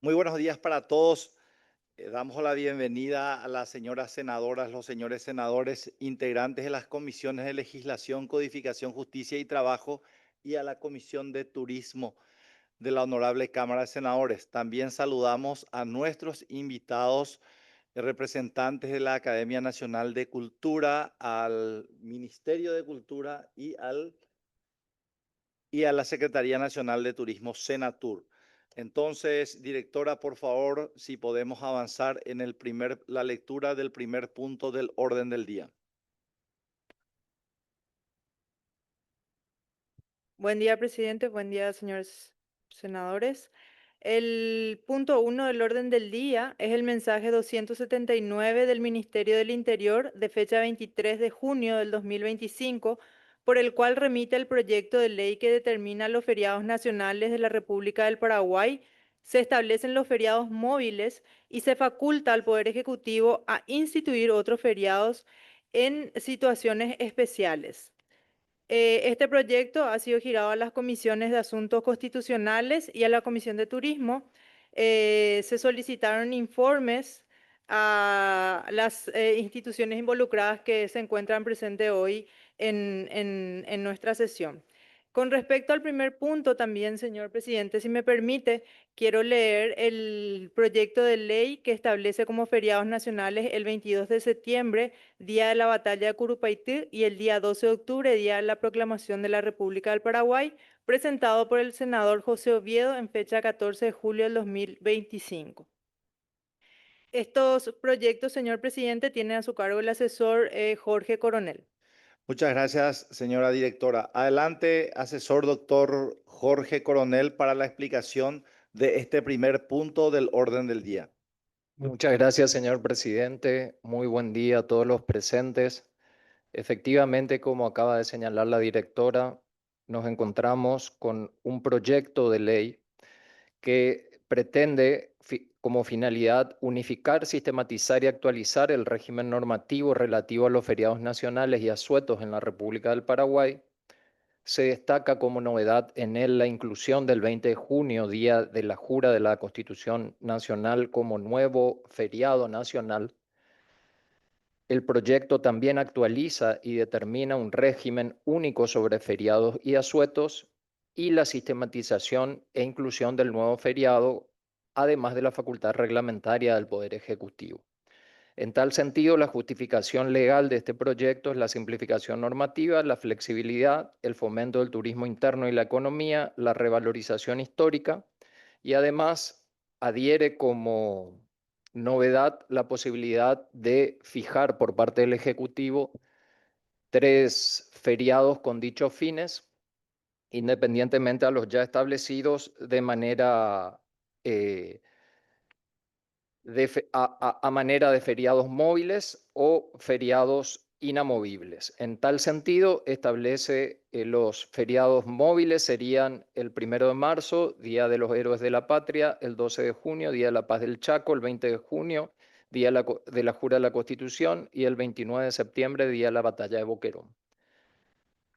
Muy buenos días para todos. Damos la bienvenida a las señoras senadoras, los señores senadores, integrantes de las comisiones de legislación, codificación, justicia y trabajo y a la comisión de turismo de la Honorable Cámara de Senadores. También saludamos a nuestros invitados, representantes de la Academia Nacional de Cultura, al Ministerio de Cultura y a la Secretaría Nacional de Turismo, Senatur. Entonces, directora, por favor, si podemos avanzar en la lectura del primer punto del orden del día. Buen día, presidente. Buen día, señores senadores. El punto 1 del orden del día es el mensaje 279 del Ministerio del Interior de fecha 23 de junio del 2025, por el cual remite el proyecto de ley que determina los feriados nacionales de la República del Paraguay. Se establecen los feriados móviles y se faculta al Poder Ejecutivo a instituir otros feriados en situaciones especiales. Este proyecto ha sido girado a las comisiones de Asuntos Constitucionales y a la Comisión de Turismo. Se solicitaron informes a las instituciones involucradas que se encuentran presentes hoy en nuestra sesión. Con respecto al primer punto también, señor presidente, si me permite, quiero leer el proyecto de ley que establece como feriados nacionales el 22 de septiembre, Día de la Batalla de Curupaití, y el día 12 de octubre, Día de la Proclamación de la República del Paraguay, presentado por el senador José Oviedo en fecha 14 de julio del 2025. Estos proyectos, señor presidente, tienen a su cargo el asesor Jorge Coronel. Muchas gracias, señora directora. Adelante, asesor doctor Jorge Coronel, para la explicación de este primer punto del orden del día. Muchas gracias, señor presidente. Muy buen día a todos los presentes. Efectivamente, como acaba de señalar la directora, nos encontramos con un proyecto de ley que pretende como finalidad unificar, sistematizar y actualizar el régimen normativo relativo a los feriados nacionales y asuetos en la República del Paraguay. Se destaca como novedad en él la inclusión del 20 de junio, día de la jura de la Constitución Nacional, como nuevo feriado nacional. El proyecto también actualiza y determina un régimen único sobre feriados y asuetos y la sistematización e inclusión del nuevo feriado, además de la facultad reglamentaria del Poder Ejecutivo. En tal sentido, la justificación legal de este proyecto es la simplificación normativa, la flexibilidad, el fomento del turismo interno y la economía, la revalorización histórica y además adhiere como novedad la posibilidad de fijar por parte del Ejecutivo 3 feriados con dichos fines, independientemente a los ya establecidos de manera a manera de feriados móviles o feriados inamovibles. En tal sentido, establece los feriados móviles serían el 1 de marzo, Día de los Héroes de la Patria, el 12 de junio, Día de la Paz del Chaco, el 20 de junio, Día de la Jura de la Constitución y el 29 de septiembre, Día de la Batalla de Boquerón.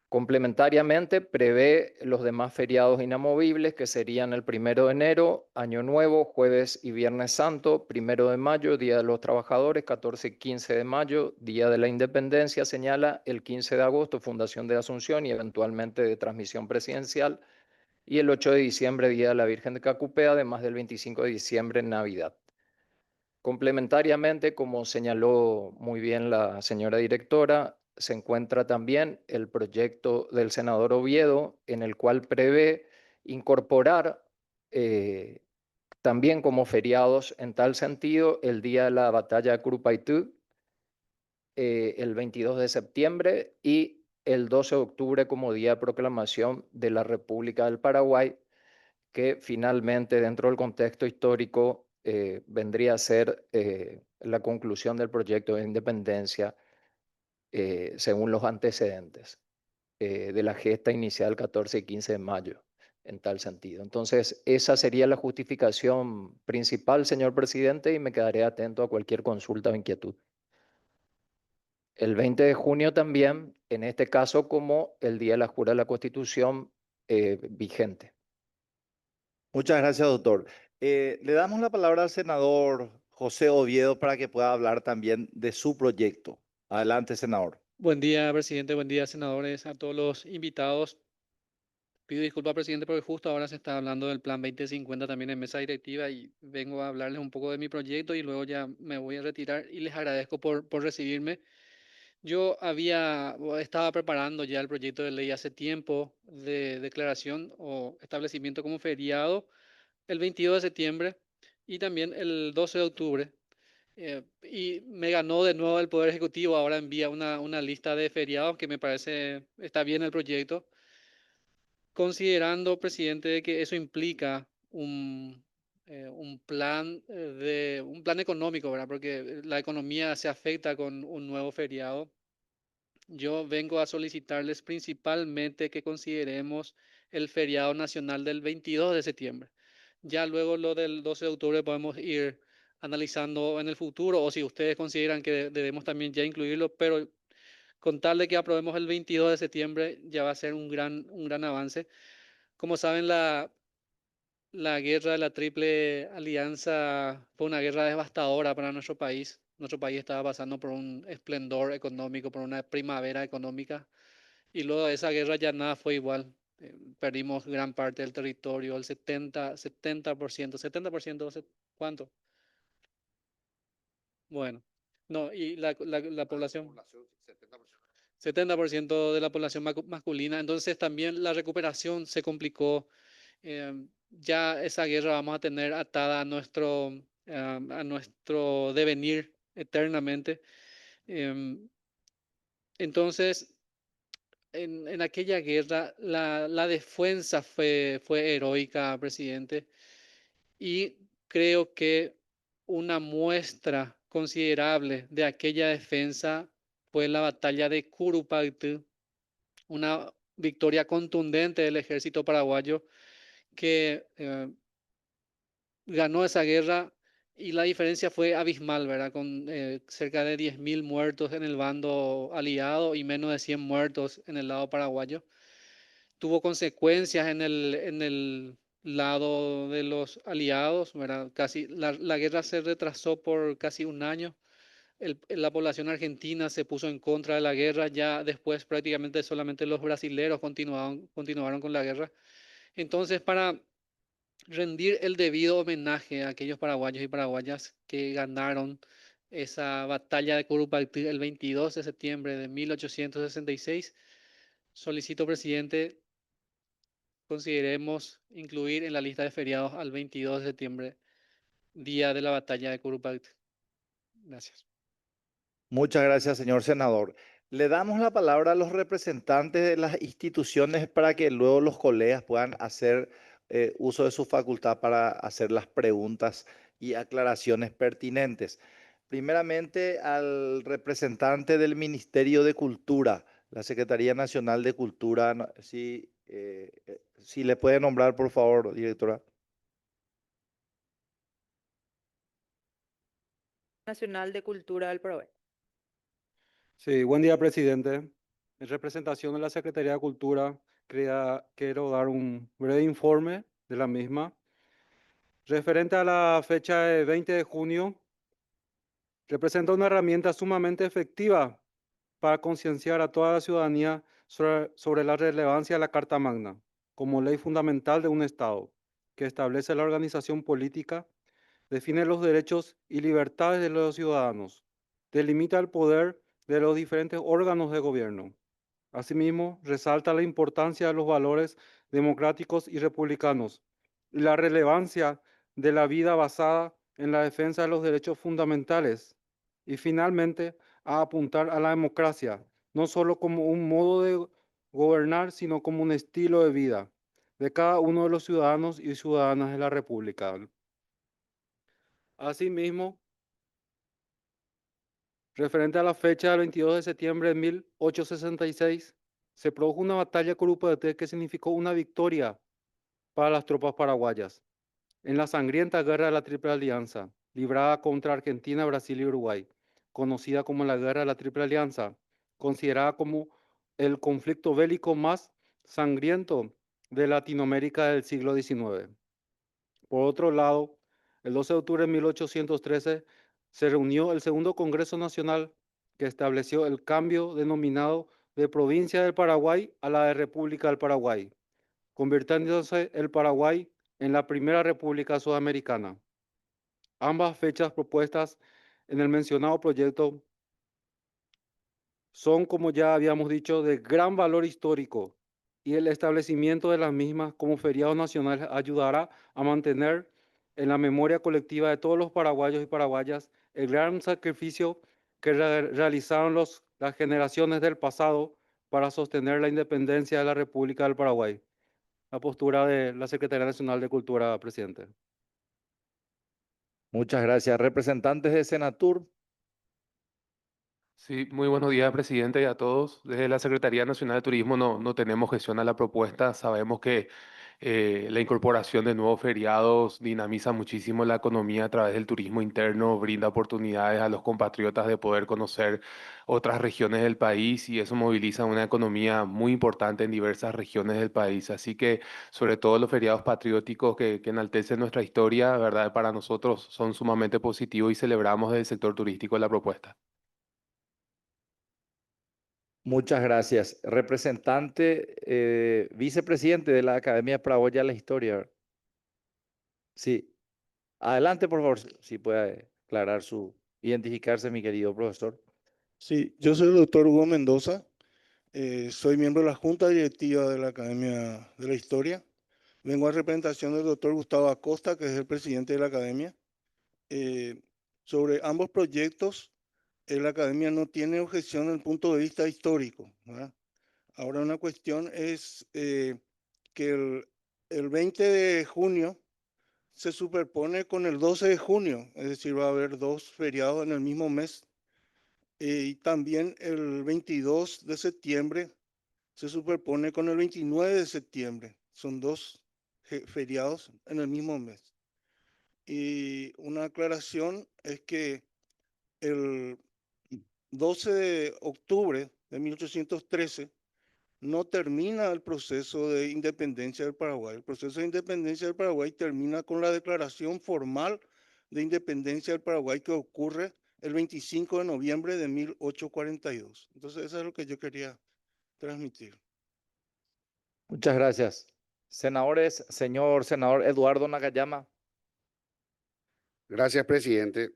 Complementariamente, prevé los demás feriados inamovibles, que serían el 1 de enero, Año Nuevo, Jueves y Viernes Santo, 1 de mayo, Día de los Trabajadores, 14 y 15 de mayo, Día de la Independencia, señala el 15 de agosto, Fundación de Asunción y eventualmente de transmisión presidencial, y el 8 de diciembre, Día de la Virgen de Cacupé, además del 25 de diciembre, Navidad. Complementariamente, como señaló muy bien la señora directora, se encuentra también el proyecto del senador Oviedo, en el cual prevé incorporar también como feriados en tal sentido el día de la batalla de Curupaitú, el 22 de septiembre, y el 12 de octubre como día de proclamación de la República del Paraguay, que finalmente dentro del contexto histórico vendría a ser la conclusión del proyecto de independencia según los antecedentes de la gesta inicial 14 y 15 de mayo, en tal sentido. Entonces, esa sería la justificación principal, señor presidente, y me quedaré atento a cualquier consulta o inquietud. El 20 de junio también, en este caso como el Día de la Jura de la Constitución vigente. Muchas gracias, doctor. Le damos la palabra al senador José Oviedo para que pueda hablar también de su proyecto. Adelante, senador. Buen día, presidente. Buen día, senadores, a todos los invitados. Pido disculpas, presidente, porque justo ahora se está hablando del Plan 2050 también en mesa directiva y vengo a hablarles un poco de mi proyecto y luego ya me voy a retirar y les agradezco por recibirme. Estaba preparando ya el proyecto de ley hace tiempo de declaración o establecimiento como feriado el 22 de septiembre y también el 12 de octubre. Y me ganó de nuevo el Poder Ejecutivo, ahora envía una lista de feriados que me parece está bien el proyecto, considerando, presidente, de que eso implica un plan económico, ¿verdad? Porque la economía se afecta con un nuevo feriado. Yo vengo a solicitarles principalmente que consideremos el feriado nacional del 22 de septiembre. Ya luego lo del 12 de octubre podemos ir analizando en el futuro o si ustedes consideran que debemos también ya incluirlo, pero con tal de que aprobemos el 22 de septiembre ya va a ser un gran avance. Como saben, la guerra de la Triple Alianza fue una guerra devastadora para nuestro país. Nuestro país estaba pasando por un esplendor económico, por una primavera económica, y luego de esa guerra ya nada fue igual. Perdimos gran parte del territorio, el 70%, ¿cuánto? Bueno, no, y la población, 70% de la población masculina, entonces también la recuperación se complicó. Ya esa guerra vamos a tener atada a nuestro devenir eternamente. Em, entonces, en aquella guerra, la defensa fue heroica, presidente, y creo que una muestra considerable de aquella defensa fue la batalla de Curupayty, una victoria contundente del ejército paraguayo que ganó esa guerra y la diferencia fue abismal, ¿verdad? Con cerca de 10.000 muertos en el bando aliado y menos de 100 muertos en el lado paraguayo. Tuvo consecuencias en el lado de los aliados, ¿verdad? La guerra se retrasó por casi un año. La población argentina se puso en contra de la guerra, ya después prácticamente solamente los brasileros continuaron con la guerra. Entonces, para rendir el debido homenaje a aquellos paraguayos y paraguayas que ganaron esa batalla de Curupayty el 22 de septiembre de 1866. Solicito, presidente, consideremos incluir en la lista de feriados al 22 de septiembre, día de la batalla de Curupayty. Gracias. Muchas gracias, señor senador. Le damos la palabra a los representantes de las instituciones para que luego los colegas puedan hacer uso de su facultad para hacer las preguntas y aclaraciones pertinentes. Primeramente, al representante del Ministerio de Cultura, la Secretaría Nacional de Cultura, si le puede nombrar, por favor, directora. Nacional de Cultura del Paraguay. Sí, buen día, presidente. En representación de la Secretaría de Cultura, quiero dar un breve informe de la misma. Referente a la fecha de 20 de junio, representa una herramienta sumamente efectiva para concienciar a toda la ciudadanía sobre la relevancia de la Carta Magna como ley fundamental de un Estado, que establece la organización política, define los derechos y libertades de los ciudadanos, delimita el poder de los diferentes órganos de gobierno. Asimismo, resalta la importancia de los valores democráticos y republicanos y la relevancia de la vida basada en la defensa de los derechos fundamentales. Y finalmente, a apuntar a la democracia, no solo como un modo de gobernar, sino como un estilo de vida de cada uno de los ciudadanos y ciudadanas de la República. Asimismo, referente a la fecha del 22 de septiembre de 1866, se produjo una batalla de Curupayty que significó una victoria para las tropas paraguayas en la sangrienta guerra de la Triple Alianza, librada contra Argentina, Brasil y Uruguay, conocida como la Guerra de la Triple Alianza, considerada como el conflicto bélico más sangriento de Latinoamérica del siglo XIX. Por otro lado, el 12 de octubre de 1813 se reunió el Segundo Congreso Nacional que estableció el cambio denominado de Provincia del Paraguay a la de República del Paraguay, convirtiéndose el Paraguay en la primera república sudamericana. Ambas fechas propuestas en el mencionado proyecto son, como ya habíamos dicho, de gran valor histórico y el establecimiento de las mismas como feriados nacionales ayudará a mantener en la memoria colectiva de todos los paraguayos y paraguayas el gran sacrificio que realizaron las generaciones del pasado para sostener la independencia de la República del Paraguay. La postura de la Secretaría Nacional de Cultura, presidente. Muchas gracias. Representantes de Senatur. Sí, muy buenos días, presidente, y a todos. Desde la Secretaría Nacional de Turismo no tenemos gestión a la propuesta. Sabemos que la incorporación de nuevos feriados dinamiza muchísimo la economía a través del turismo interno, brinda oportunidades a los compatriotas de poder conocer otras regiones del país y eso moviliza una economía muy importante en diversas regiones del país. Así que, sobre todo los feriados patrióticos que enaltecen nuestra historia, ¿verdad? Para nosotros son sumamente positivos y celebramos desde el sector turístico la propuesta. Muchas gracias. Representante, vicepresidente de la Academia Paraguaya de la Historia. Sí. Adelante, por favor, si puede aclarar identificarse, mi querido profesor. Sí, yo soy el doctor Hugo Mendoza, soy miembro de la Junta Directiva de la Academia de la Historia. Vengo a representación del doctor Gustavo Acosta, que es el presidente de la Academia. Sobre ambos proyectos, la Academia no tiene objeción desde el punto de vista histórico, ¿verdad? Ahora una cuestión es que el 20 de junio se superpone con el 12 de junio, es decir, va a haber dos feriados en el mismo mes. Y también el 22 de septiembre se superpone con el 29 de septiembre. Son dos feriados en el mismo mes. Y una aclaración es que el 12 de octubre de 1813 no termina el proceso de independencia del Paraguay. El proceso de independencia del Paraguay termina con la declaración formal de independencia del Paraguay que ocurre el 25 de noviembre de 1842. Entonces, eso es lo que yo quería transmitir. Muchas gracias. Senadores, señor senador Eduardo Nakayama. Gracias, presidente.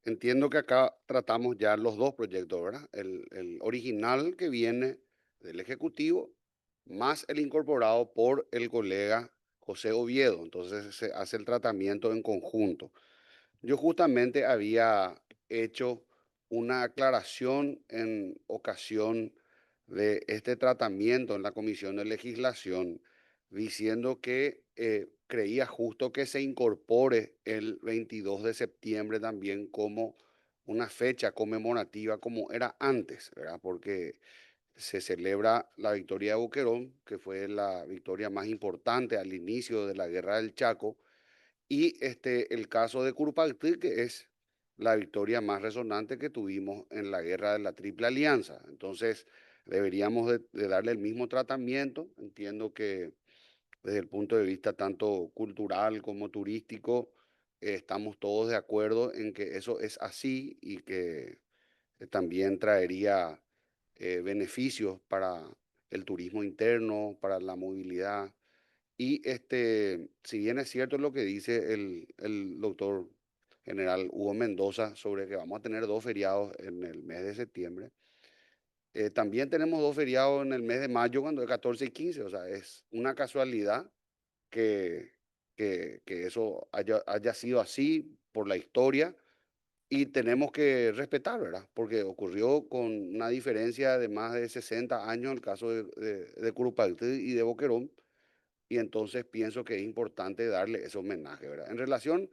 Entiendo que acá tratamos ya los dos proyectos, ¿verdad? El original que viene del Ejecutivo, más el incorporado por el colega José Oviedo. Entonces se hace el tratamiento en conjunto. Yo justamente había hecho una aclaración en ocasión de este tratamiento en la Comisión de Legislación, diciendo que creía justo que se incorpore el 22 de septiembre también como una fecha conmemorativa como era antes, ¿verdad? Porque se celebra la victoria de Boquerón, que fue la victoria más importante al inicio de la Guerra del Chaco, y el caso de Curupaytí, que es la victoria más resonante que tuvimos en la guerra de la Triple Alianza. Entonces, deberíamos de darle el mismo tratamiento. Entiendo que desde el punto de vista tanto cultural como turístico, estamos todos de acuerdo en que eso es así y que también traería beneficios para el turismo interno, para la movilidad. Y si bien es cierto lo que dice el doctor general Hugo Mendoza sobre que vamos a tener dos feriados en el mes de septiembre, también tenemos dos feriados en el mes de mayo cuando es 14 y 15. O sea, es una casualidad que, que eso haya sido así por la historia y tenemos que respetar, ¿verdad? Porque ocurrió con una diferencia de más de 60 años en el caso de Curupaytí y de Boquerón. Y entonces pienso que es importante darle ese homenaje, ¿verdad? En relación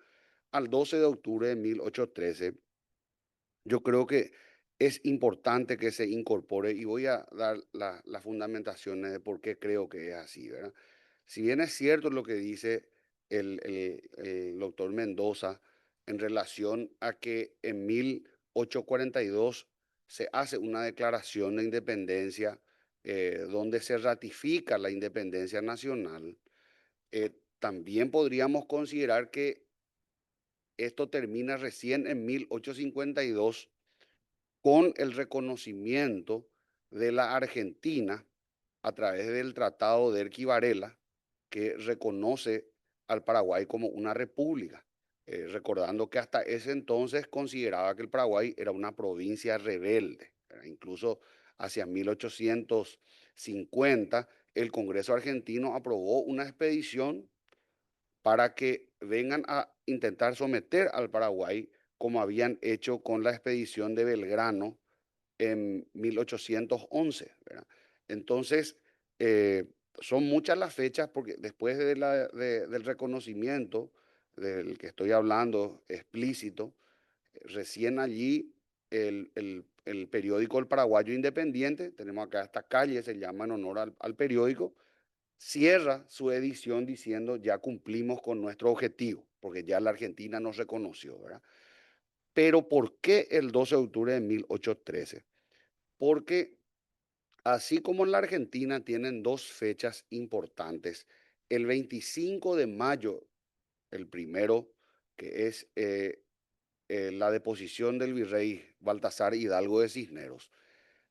al 12 de octubre de 1813, yo creo que es importante que se incorpore y voy a dar las fundamentaciones de por qué creo que es así, ¿verdad? Si bien es cierto lo que dice el doctor Mendoza en relación a que en 1842 se hace una declaración de independencia donde se ratifica la independencia nacional, también podríamos considerar que esto termina recién en 1852 con el reconocimiento de la Argentina a través del Tratado de Erqui Varela, que reconoce al Paraguay como una república, recordando que hasta ese entonces consideraba que el Paraguay era una provincia rebelde. Incluso hacia 1850 el Congreso argentino aprobó una expedición para que vengan a intentar someter al Paraguay como habían hecho con la expedición de Belgrano en 1811, ¿verdad? Entonces, son muchas las fechas porque después del reconocimiento del que estoy hablando explícito, recién allí el periódico El Paraguayo Independiente, tenemos acá esta calle, se llama en honor al periódico, cierra su edición diciendo ya cumplimos con nuestro objetivo, porque ya la Argentina nos reconoció, ¿verdad? Pero ¿por qué el 12 de octubre de 1813? Porque así como en la Argentina tienen dos fechas importantes, el 25 de mayo, el primero, que es la deposición del virrey Baltasar Hidalgo de Cisneros,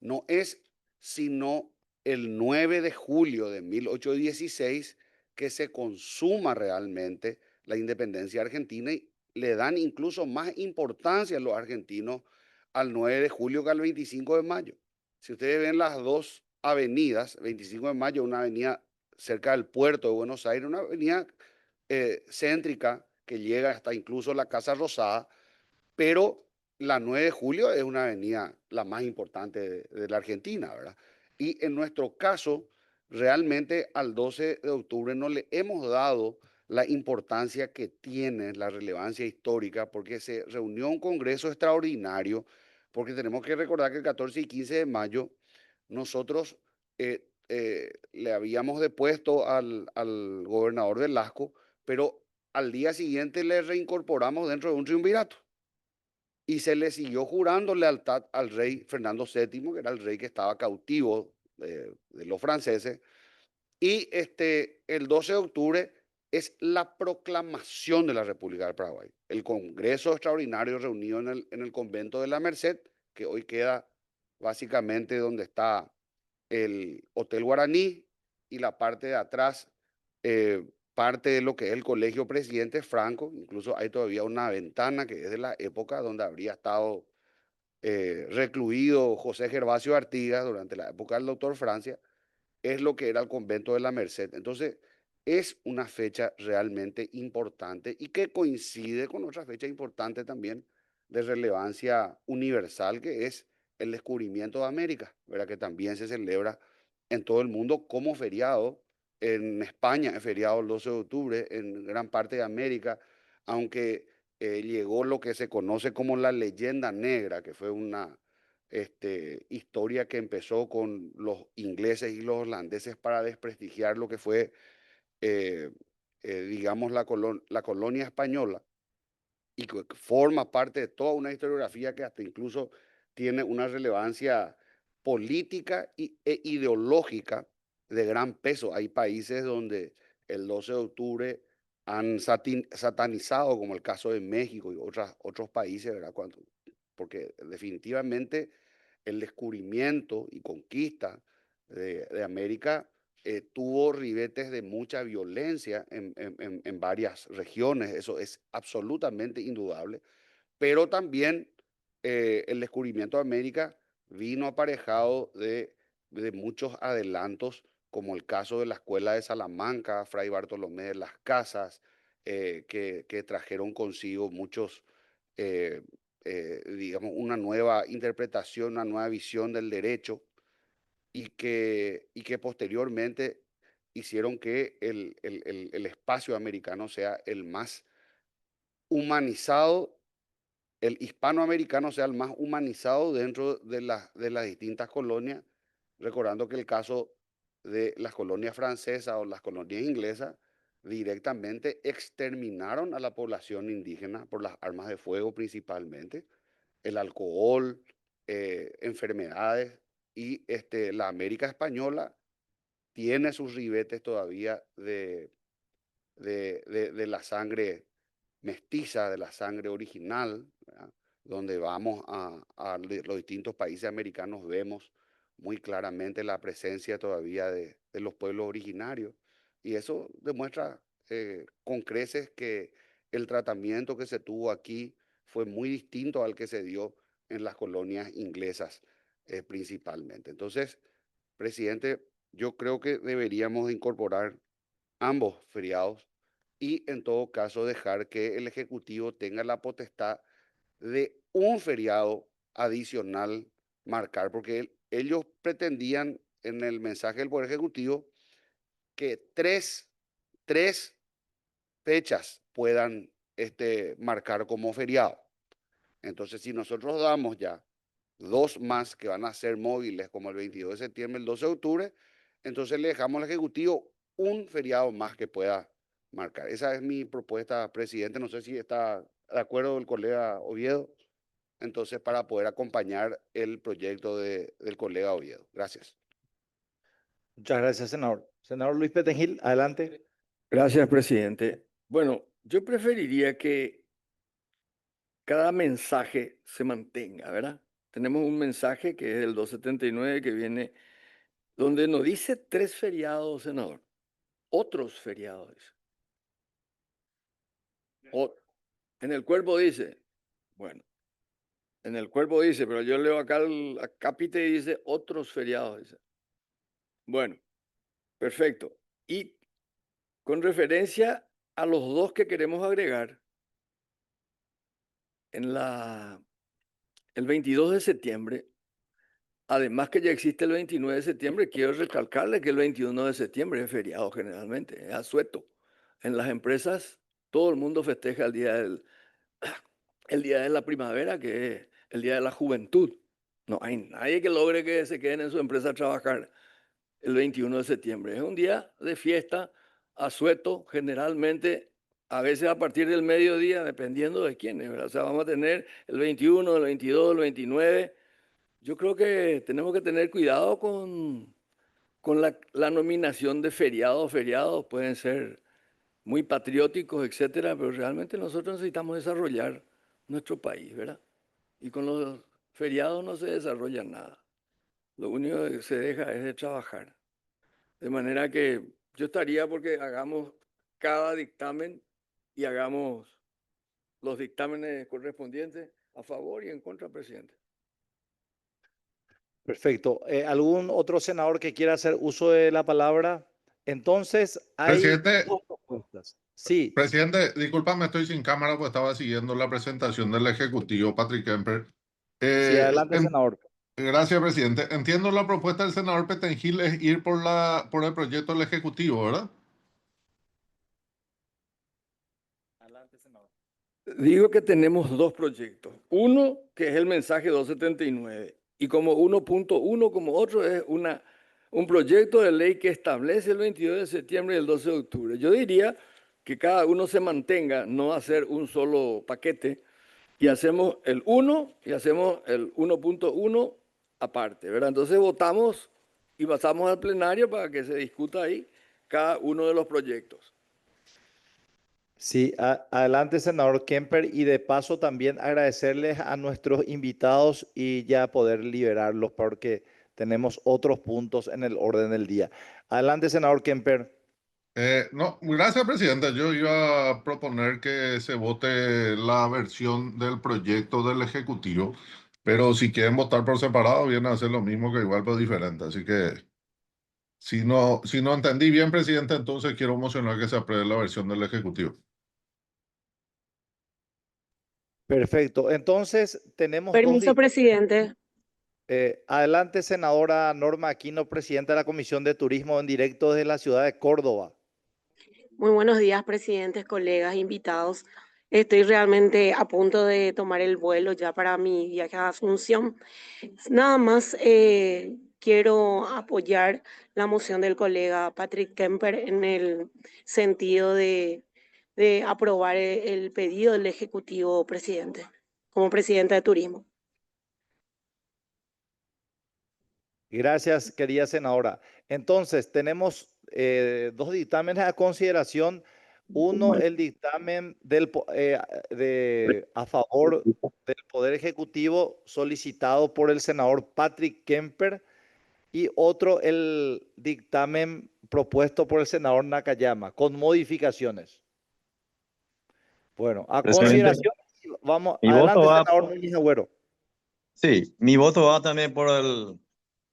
no es sino el 9 de julio de 1816 que se consuma realmente la independencia argentina y le dan incluso más importancia a los argentinos al 9 de julio que al 25 de mayo. Si ustedes ven las dos avenidas, 25 de mayo, una avenida cerca del puerto de Buenos Aires, una avenida céntrica que llega hasta incluso la Casa Rosada, pero la 9 de julio es una avenida la más importante de la Argentina, ¿verdad? Y en nuestro caso, realmente al 12 de octubre no le hemos dado la importancia que tiene, la relevancia histórica, porque se reunió un congreso extraordinario, porque tenemos que recordar que el 14 y 15 de mayo nosotros le habíamos depuesto al gobernador Velasco, pero al día siguiente le reincorporamos dentro de un triunvirato y se le siguió jurando lealtad al rey Fernando VII, que era el rey que estaba cautivo de los franceses. Y el 12 de octubre es la proclamación de la República del Paraguay. El Congreso Extraordinario reunido en el convento de la Merced, que hoy queda básicamente donde está el Hotel Guaraní y la parte de atrás, parte de lo que es el Colegio Presidente Franco. Incluso hay todavía una ventana que es de la época donde habría estado recluido José Gervasio Artigas durante la época del doctor Francia, es lo que era el convento de la Merced. Entonces, es una fecha realmente importante y que coincide con otra fecha importante también de relevancia universal, que es el descubrimiento de América, ¿verdad? Que también se celebra en todo el mundo como feriado. En España es feriado el 12 de octubre, en gran parte de América, aunque llegó lo que se conoce como la leyenda negra, que fue una historia que empezó con los ingleses y los holandeses para desprestigiar lo que fue, eh, digamos, la colonia española y que forma parte de toda una historiografía que hasta incluso tiene una relevancia política e ideológica de gran peso. Hay países donde el 12 de octubre han satanizado, como el caso de México y otros países, ¿verdad? Porque definitivamente el descubrimiento y conquista de América tuvo ribetes de mucha violencia en varias regiones, eso es absolutamente indudable, pero también el descubrimiento de América vino aparejado de muchos adelantos, como el caso de la Escuela de Salamanca, Fray Bartolomé de las Casas, que trajeron consigo muchos, digamos, una nueva interpretación, una nueva visión del derecho y que posteriormente hicieron que el espacio americano sea el más humanizado, el hispanoamericano sea el más humanizado dentro de las distintas colonias, recordando que el caso de las colonias francesas o las colonias inglesas directamente exterminaron a la población indígena por las armas de fuego principalmente, el alcohol, enfermedades, y la América española tiene sus ribetes todavía de la sangre mestiza, de la sangre original, ¿verdad? Donde vamos a los distintos países americanos, vemos muy claramente la presencia todavía de los pueblos originarios. Y eso demuestra con creces que el tratamiento que se tuvo aquí fue muy distinto al que se dio en las colonias inglesas principalmente. Entonces, presidente, yo creo que deberíamos de incorporar ambos feriados y en todo caso dejar que el Ejecutivo tenga la potestad de un feriado adicional marcar, porque ellos pretendían en el mensaje del Poder Ejecutivo que tres fechas puedan marcar como feriado. Entonces, si nosotros damos ya 2 más que van a ser móviles, como el 22 de septiembre, el 12 de octubre, entonces le dejamos al Ejecutivo un feriado más que pueda marcar. Esa es mi propuesta, presidente. No sé si está de acuerdo el colega Oviedo. Entonces, para poder acompañar el proyecto del colega Oviedo. Gracias. Muchas gracias, senador. Senador Luis Petengil, adelante. Gracias, presidente. Bueno, yo preferiría que cada mensaje se mantenga, ¿verdad? Tenemos un mensaje que es el 279 que viene, donde nos dice 3 feriados, senador. Otros feriados. En el cuerpo dice, bueno, en el cuerpo dice, pero yo leo acá el acápite y dice otros feriados. Dice. Bueno, perfecto. Y con referencia a los 2 que queremos agregar, el 22 de septiembre, además que ya existe el 29 de septiembre, quiero recalcarle que el 21 de septiembre es feriado generalmente, es asueto. En las empresas todo el mundo festeja el día de la primavera, que es el día de la juventud. No hay nadie que logre que se queden en su empresa a trabajar el 21 de septiembre. Es un día de fiesta, asueto, generalmente, a veces a partir del mediodía, dependiendo de quiénes, ¿verdad? O sea, vamos a tener el 21, el 22, el 29. Yo creo que tenemos que tener cuidado con la nominación de feriados. Feriados pueden ser muy patrióticos, etcétera, pero realmente nosotros necesitamos desarrollar nuestro país, ¿verdad? Y con los feriados no se desarrolla nada. Lo único que se deja es de trabajar. De manera que yo estaría porque hagamos cada dictamen y hagamos los dictámenes correspondientes a favor y en contra, presidente. Perfecto. ¿Algún otro senador que quiera hacer uso de la palabra? Entonces, hay Presidente, 2 propuestas. Sí, presidente, discúlpame, estoy sin cámara porque estaba siguiendo la presentación del Ejecutivo, Patrick Kemper. sí, adelante, senador. Gracias, presidente. Entiendo la propuesta del senador Petengil es ir por el proyecto del Ejecutivo, ¿verdad? Adelante, senador. Digo que tenemos 2 proyectos. Uno, que es el mensaje 279, y como 1.1, como otro, es un proyecto de ley que establece el 22 de septiembre y el 12 de octubre. Yo diría que cada uno se mantenga, no hacer un solo paquete, y hacemos el 1 y hacemos el 1.1 aparte, ¿verdad? Entonces votamos y pasamos al plenario para que se discuta ahí cada uno de los proyectos. Sí, adelante, senador Kemper. Y de paso también agradecerles a nuestros invitados y ya poder liberarlos porque tenemos otros puntos en el orden del día. Adelante, senador Kemper. No, gracias, presidente. Yo iba a proponer que se vote la versión del proyecto del Ejecutivo, pero si quieren votar por separado, viene a hacer lo mismo que igual, pero diferente. Así que si no entendí bien, presidente, entonces quiero mocionar que se apruebe la versión del Ejecutivo. Perfecto. Entonces, tenemos Permiso, presidente. adelante, senadora Norma Aquino, presidenta de la Comisión de Turismo en directo desde la ciudad de Córdoba. Muy buenos días, presidentes, colegas, invitados. Estoy realmente a punto de tomar el vuelo ya para mi viaje a Asunción. Nada más quiero apoyar la moción del colega Patrick Kemper en el sentido de aprobar el pedido del Ejecutivo, presidente, como presidenta de Turismo. Gracias, querida senadora. Entonces, tenemos 2 dictámenes a consideración. Uno, el dictamen a favor del Poder Ejecutivo solicitado por el senador Patrick Kemper y otro, el dictamen propuesto por el senador Nakayama, con modificaciones. Bueno, a Presidente, consideración, vamos, mi adelante, voto va, senador Núñez Agüero. sí, mi voto va también por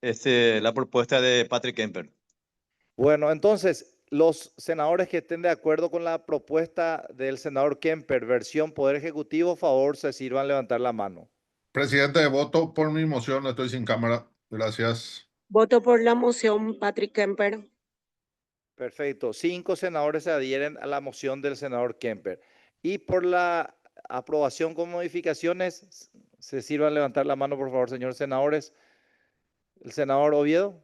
la propuesta de Patrick Kemper. Bueno, entonces, los senadores que estén de acuerdo con la propuesta del senador Kemper, versión Poder Ejecutivo, favor, se sirvan levantar la mano. Presidente, voto por mi moción, estoy sin cámara. Gracias. Voto por la moción, Patrick Kemper. Perfecto. 5 senadores se adhieren a la moción del senador Kemper. Y por la aprobación con modificaciones, se sirvan levantar la mano, por favor, señores senadores. El senador Oviedo.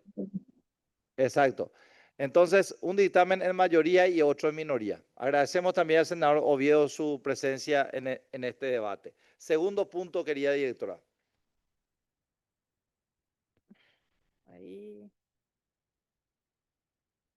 Exacto. Entonces, un dictamen en mayoría y otro en minoría. Agradecemos también al senador Oviedo su presencia en este debate. Segundo punto, querida directora. Ahí.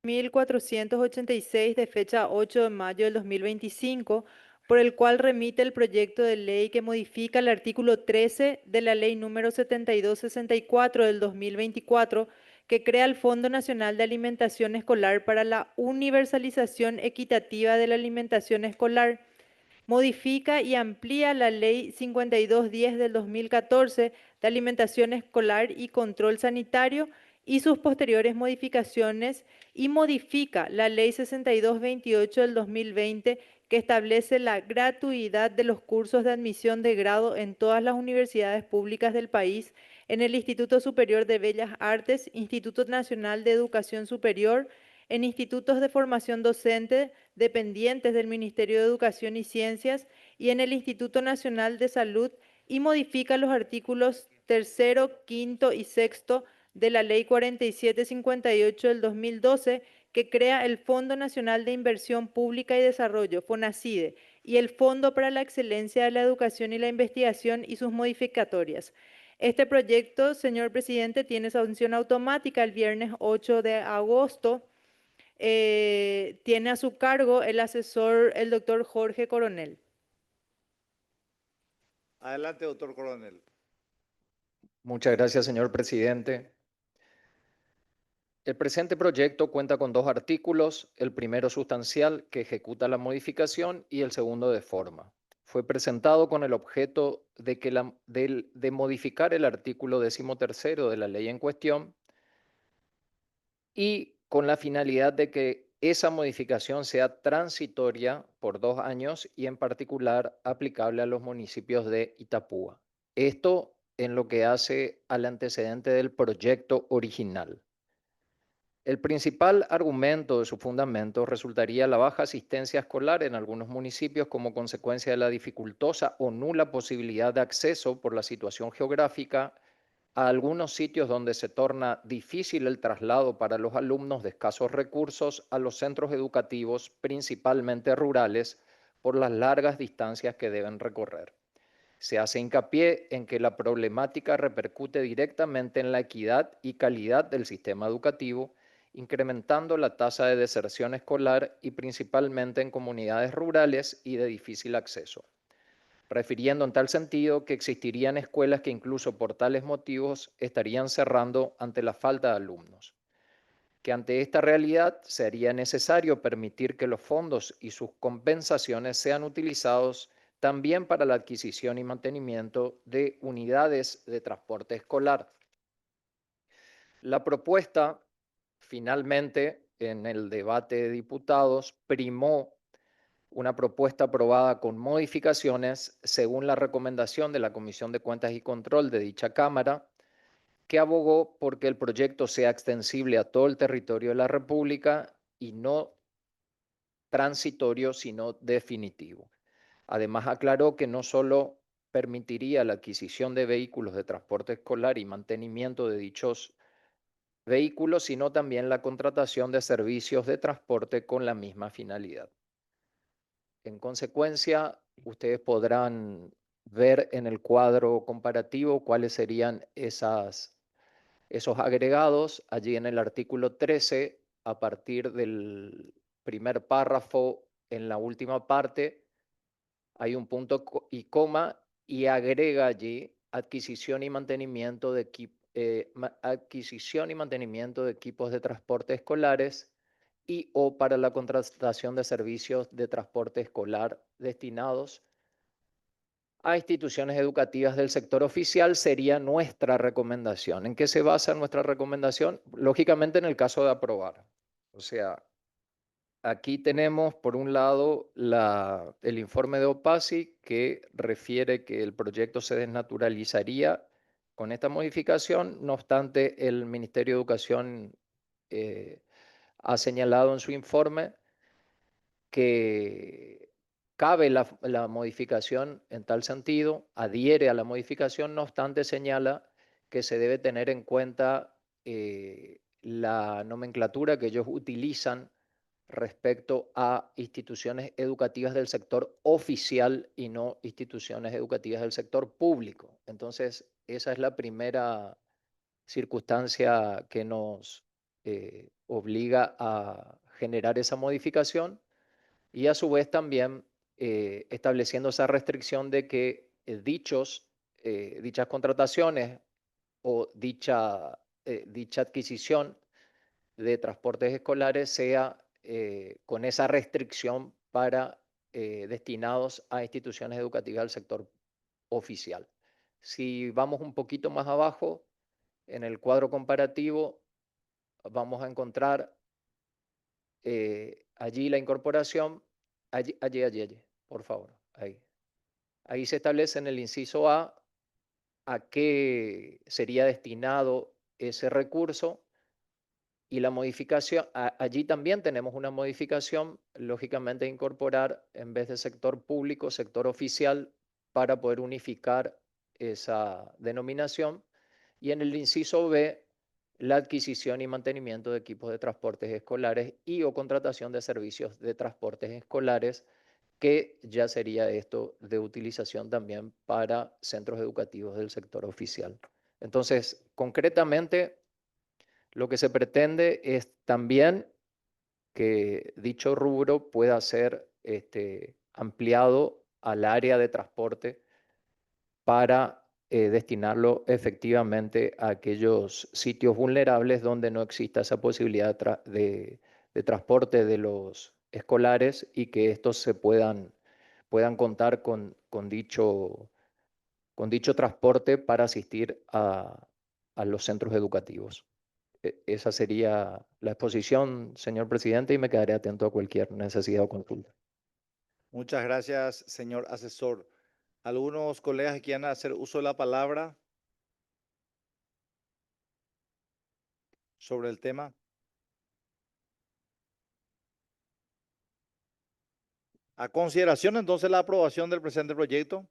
1486 de fecha 8 de mayo del 2025, por el cual remite el proyecto de ley que modifica el artículo 13 de la ley número 7264 del 2024, que crea el Fondo Nacional de Alimentación Escolar para la universalización equitativa de la alimentación escolar. Modifica y amplía la Ley 5210 del 2014 de alimentación escolar y control sanitario y sus posteriores modificaciones, y modifica la Ley 6228 del 2020, que establece la gratuidad de los cursos de admisión de grado en todas las universidades públicas del país, en el Instituto Superior de Bellas Artes, Instituto Nacional de Educación Superior, en institutos de formación docente dependientes del Ministerio de Educación y Ciencias y en el Instituto Nacional de Salud, y modifica los artículos 3º, 5º y 6º de la Ley 4758 del 2012, que crea el Fondo Nacional de Inversión Pública y Desarrollo, FONACIDE, y el Fondo para la Excelencia de la Educación y la Investigación y sus modificatorias. Este proyecto, señor presidente, tiene sanción automática el viernes 8 de agosto. Tiene a su cargo el asesor, el doctor Jorge Coronel. Adelante, doctor Coronel. Muchas gracias, señor presidente. El presente proyecto cuenta con 2 artículos, el primero sustancial, que ejecuta la modificación, y el segundo de forma. Fue presentado con el objeto de modificar el artículo 13º de la ley en cuestión y con la finalidad de que esa modificación sea transitoria por 2 años y en particular aplicable a los municipios de Itapúa. Esto en lo que hace al antecedente del proyecto original. El principal argumento de su fundamento resultaría la baja asistencia escolar en algunos municipios como consecuencia de la dificultosa o nula posibilidad de acceso por la situación geográfica a algunos sitios donde se torna difícil el traslado para los alumnos de escasos recursos a los centros educativos, principalmente rurales, por las largas distancias que deben recorrer. Se hace hincapié en que la problemática repercute directamente en la equidad y calidad del sistema educativo, incrementando la tasa de deserción escolar y principalmente en comunidades rurales y de difícil acceso, refiriendo en tal sentido que existirían escuelas que incluso por tales motivos estarían cerrando ante la falta de alumnos, que ante esta realidad sería necesario permitir que los fondos y sus compensaciones sean utilizados también para la adquisición y mantenimiento de unidades de transporte escolar. La propuesta, finalmente, en el debate de diputados, primó una propuesta aprobada con modificaciones según la recomendación de la Comisión de Cuentas y Control de dicha Cámara, que abogó porque el proyecto sea extensible a todo el territorio de la República y no transitorio, sino definitivo. Además, aclaró que no solo permitiría la adquisición de vehículos de transporte escolar y mantenimiento de dichos vehículos, sino también la contratación de servicios de transporte con la misma finalidad. En consecuencia, ustedes podrán ver en el cuadro comparativo cuáles serían esos agregados. Allí en el artículo 13, a partir del primer párrafo, en la última parte hay un punto y coma y agrega allí adquisición y mantenimiento de equipos de transporte escolares y o para la contratación de servicios de transporte escolar destinados a instituciones educativas del sector oficial sería nuestra recomendación. ¿En qué se basa nuestra recomendación? Lógicamente en el caso de aprobar. O sea, aquí tenemos por un lado el informe de OPASI que refiere que el proyecto se desnaturalizaría con esta modificación. No obstante, el Ministerio de Educación ha señalado en su informe que cabe la modificación en tal sentido, adhiere a la modificación, no obstante señala que se debe tener en cuenta la nomenclatura que ellos utilizan respecto a instituciones educativas del sector oficial y no instituciones educativas del sector público. Entonces, esa es la primera circunstancia que nos obliga a generar esa modificación. Y a su vez también estableciendo esa restricción de que dichas contrataciones o dicha adquisición de transportes escolares sea con esa restricción para destinados a instituciones educativas del sector oficial. Si vamos un poquito más abajo, en el cuadro comparativo, vamos a encontrar allí la incorporación, allí, por favor, ahí. Ahí se establece en el inciso A qué sería destinado ese recurso y la modificación, allí también tenemos una modificación, lógicamente incorporar en vez de sector público, sector oficial, para poder unificar esa denominación. Y en el inciso B, la adquisición y mantenimiento de equipos de transportes escolares y o contratación de servicios de transportes escolares, que ya sería esto de utilización también para centros educativos del sector oficial. Entonces, concretamente, lo que se pretende es también que dicho rubro pueda ser ampliado al área de transporte para destinarlo efectivamente a aquellos sitios vulnerables donde no exista esa posibilidad de transporte de los escolares y que estos se puedan contar con dicho transporte para asistir a los centros educativos. Esa sería la exposición, señor presidente, y me quedaré atento a cualquier necesidad o consulta. Muchas gracias, señor asesor. ¿Algunos colegas quieran hacer uso de la palabra sobre el tema? A consideración, entonces, la aprobación del presente proyecto.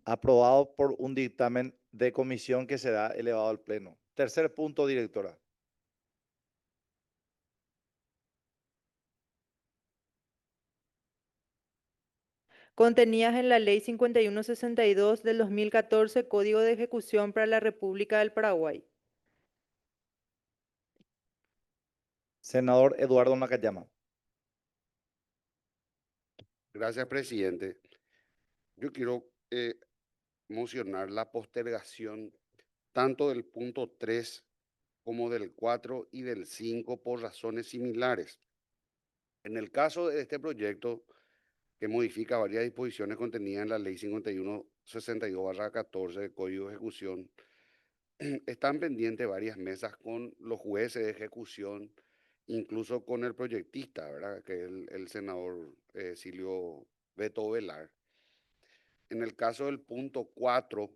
Aprobado por un dictamen de comisión que será elevado al Pleno. Tercer punto, directora. Contenidas en la Ley 5162 del 2014, Código de Ejecución para la República del Paraguay. Senador Eduardo Nakayama. Gracias, presidente. Yo quiero mocionar la postergación tanto del punto 3 como del 4 y del 5 por razones similares. En el caso de este proyecto, que modifica varias disposiciones contenidas en la Ley 5162/14 del Código de Ejecución, están pendientes varias mesas con los jueces de ejecución, incluso con el proyectista, ¿verdad? Que es el senador Silvio Beto Velar. En el caso del punto 4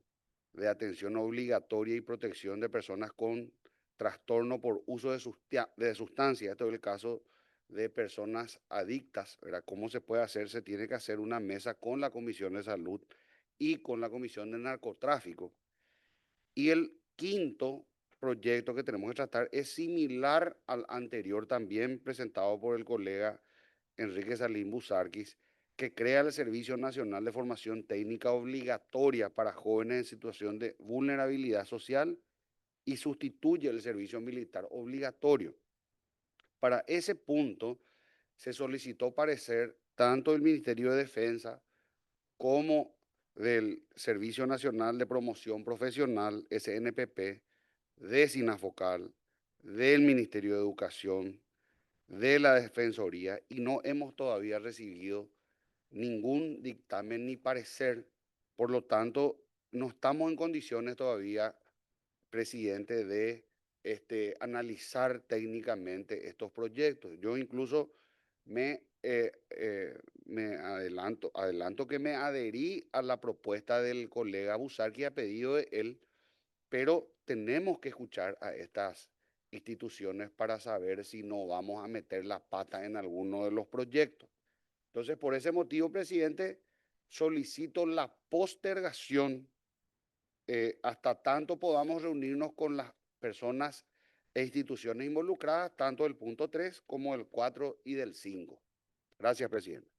de atención obligatoria y protección de personas con trastorno por uso de sustancias, esto es el caso de personas adictas, ¿verdad? ¿Cómo se puede hacer? Se tiene que hacer una mesa con la Comisión de Salud y con la Comisión de Narcotráfico. Y el quinto proyecto que tenemos que tratar es similar al anterior, también presentado por el colega Enrique Salín Busarquis, que crea el Servicio Nacional de Formación Técnica Obligatoria para jóvenes en situación de vulnerabilidad social y sustituye el servicio militar obligatorio. Para ese punto se solicitó parecer tanto del Ministerio de Defensa como del Servicio Nacional de Promoción Profesional, SNPP, de SINAFOCAL, del Ministerio de Educación, de la Defensoría, y no hemos todavía recibido ningún dictamen ni parecer. Por lo tanto, no estamos en condiciones todavía, presidente, de analizar técnicamente estos proyectos. Yo incluso me adelanto que me adherí a la propuesta del colega Busarqui a pedido de él, pero tenemos que escuchar a estas instituciones para saber si no vamos a meter la pata en alguno de los proyectos. Entonces, por ese motivo, presidente, solicito la postergación hasta tanto podamos reunirnos con las personas e instituciones involucradas, tanto del punto 3 como del 4 y del 5. Gracias, presidente.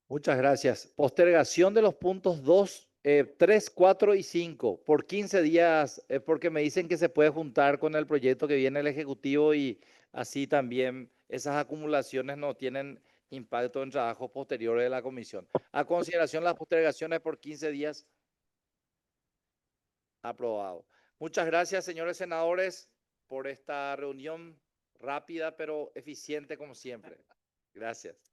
Muchas gracias. Postergación de los puntos 2, 3, 4 y 5 por 15 días, porque me dicen que se puede juntar con el proyecto que viene el Ejecutivo y así también esas acumulaciones no tienen impacto en trabajos posteriores de la comisión. A consideración las postergaciones por 15 días. Aprobado. Muchas gracias, señores senadores, por esta reunión rápida pero eficiente como siempre. Gracias.